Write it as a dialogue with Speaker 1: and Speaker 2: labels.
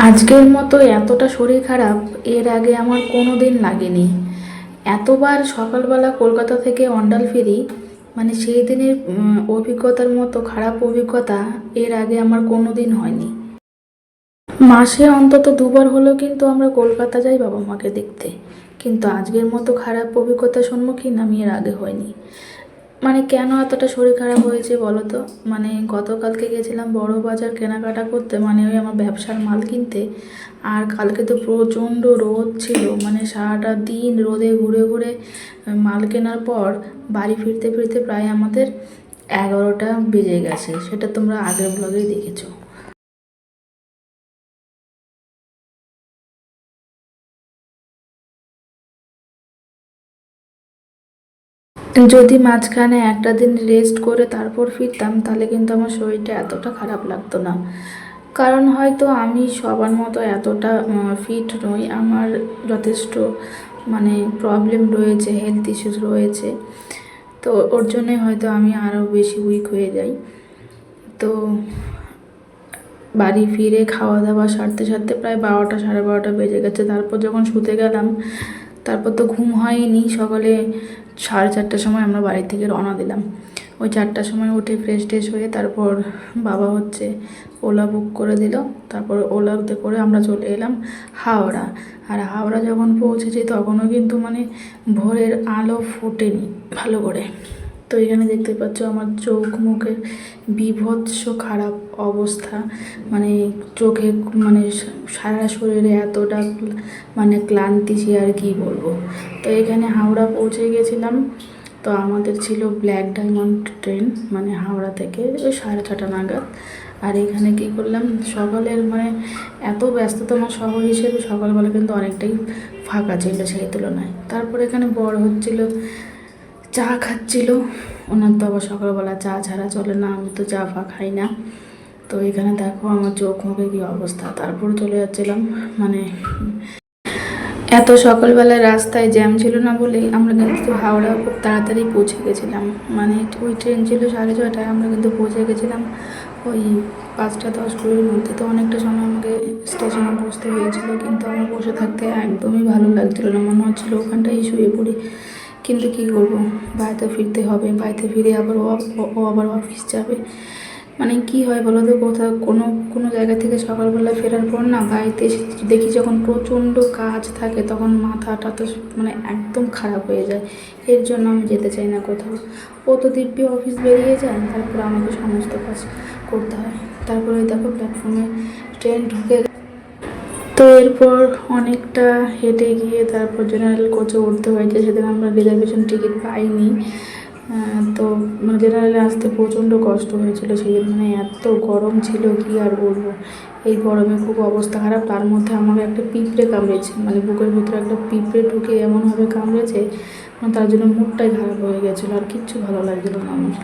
Speaker 1: আজকের মতো এতটা শরীর খারাপ এর আগে আমার কোনো দিন লাগেনি। এতবার সকালবেলা কলকাতা থেকে অন্ডাল ফিরি, মানে সেই দিনের অভিজ্ঞতার মতো খারাপ অভিজ্ঞতা এর আগে আমার কোনো দিন হয়নি। মাসে অন্তত দুবার হলেও কিন্তু আমরা কলকাতা যাই বাবা মাকে দেখতে, কিন্তু আজকের মতো খারাপ অভিজ্ঞতার সম্মুখীন আমি এর আগে হয়নি। মানে কেন এতটা শরীর খারাপ হয়েছে বলো তো? মানে গতকালকে গেছিলাম বড় বাজার কেনাকাটা করতে, মানে ওই আমার ব্যবসার মাল কিনতে। আর কালকে তো প্রচণ্ড রোদ ছিল, মানে সারাটা দিন রোদে ঘুরে ঘুরে মাল কেনার পর বাড়ি ফিরতে ফিরতে প্রায় আমাদের 11টা বেজে গেছে। সেটা তোমরা আগের ব্লগেই দেখেছো। যদি মাঝখানে একটা দিন রেস্ট করে তারপর ফিরতাম তাহলে কিন্তু আমার শরীরটা এতটা খারাপ লাগতো না। কারণ হয়তো আমি সবার মতো এতটা ফিট নই, আমার যথেষ্ট মানে প্রবলেম রয়েছে, হেলথ ইস্যুস রয়েছে। তো ওর জন্যই হয়তো আমি আরও বেশি উইক হয়ে যাই। তো বাড়ি ফিরে খাওয়া দাওয়া সারতে সারতে প্রায় 12টা সাড়ে 12টা বেজে গেছে। তারপর যখন শুতে গেলাম তারপর তো ঘুম হয়নি। সকালে 4:30টার সময় আমরা বাড়ি থেকে রওনা দিলাম। ওই 4টার সময় উঠে ফ্রেশ ট্রেশ হয়ে তারপর বাবা ওলা বুক করে দিল। তারপর ওলাতে করে আমরা চলে এলাম হাওড়া। আর হাওড়া যখন পৌঁছেছি তখনও কিন্তু মানে ভোরের আলো ফোটেনি ভালো করে। তো এখানে দেখতে পাচ্ছ আমার চোখ মুখের বীভৎস খারাপ অবস্থা। মানে চোখে মানে সারা শরীরে এতটা মানে ক্লান্তি, সে আর কি বলবো। তো এখানে হাওড়া পৌঁছে গেছিলাম। তো আমাদের ছিল ব্ল্যাক ডায়মন্ড ট্রেন, মানে হাওড়া থেকে ওই 6:30 নাগাদ। আর এখানে কী করলাম, সকালের মানে এত ব্যস্ততম শহর হিসেবে সকালবেলা কিন্তু অনেকটাই ফাঁকা ছিল সেই তুলনায়। তারপর এখানে বড় হচ্ছিল, চা খাচ্ছিল। ওনার তো আবার সকালবেলা চা ছাড়া চলে না, আমি তো চা ফা খাই না। তো এখানে দেখো আমার চোখ মুখে কী অবস্থা। তারপর চলে যাচ্ছিলাম, মানে এত সকালবেলায় রাস্তায় জ্যাম ছিল না বলেই আমরা কিন্তু হাওড়া খুব তাড়াতাড়ি পৌঁছে গেছিলাম। মানে ওই ট্রেন ছিল 6:30টায়, আমরা কিন্তু পৌঁছে গেছিলাম ওই 5টা 10 মধ্যে। তো অনেকটা সময় আমাকে স্টেশনে বসতে হয়েছিল, কিন্তু আমার বসে থাকতে একদমই ভালো লাগছিল না, মনে হচ্ছিলো ওখানটাই শুয়ে পড়ি। কিন্তু কী করবো, বাড়িতে ফিরতে হবে। বাড়িতে ফিরে আবার ও আবার অফিস যাবে। মানে কি হয় বলো তো, কোথাও কোনো কোনো জায়গা থেকে সকালবেলা ফেরার পর না বাড়িতে এসে দেখি যখন প্রচণ্ড কাজ থাকে তখন মাথাটা তো মানে একদম খারাপ হয়ে যায়। এর জন্য আমি যেতে চাই না কোথাও। ও তো দিব্যি অফিস বেরিয়ে যায়, তারপর আমাকে সমস্ত কাজ করতে হয়। তারপরে দেখো প্ল্যাটফর্মে ট্রেন ঢুকে। তো এরপর অনেকটা হেঁটে গিয়ে তারপর জেনারেল কোচে উঠতে হয়েছে। সেদিন আমরা রিজার্ভেশন টিকিট পাইনি। তো মানে জেনারেলে আসতে প্রচণ্ড কষ্ট হয়েছিল সেদিন। মানে এত গরম ছিল কি আর বলবো। এই গরমে খুব অবস্থা খারাপ। তার মধ্যে আমাকে একটা পিঁপড়ে কামড়েছে, মানে বুকের ভিতরে একটা পিঁপড়ে ঢুকে এমনভাবে কামড়েছে, তার জন্য মুডটাই খারাপ হয়ে গেছিলো, আর কিচ্ছু ভালো লাগছিলো না আমার।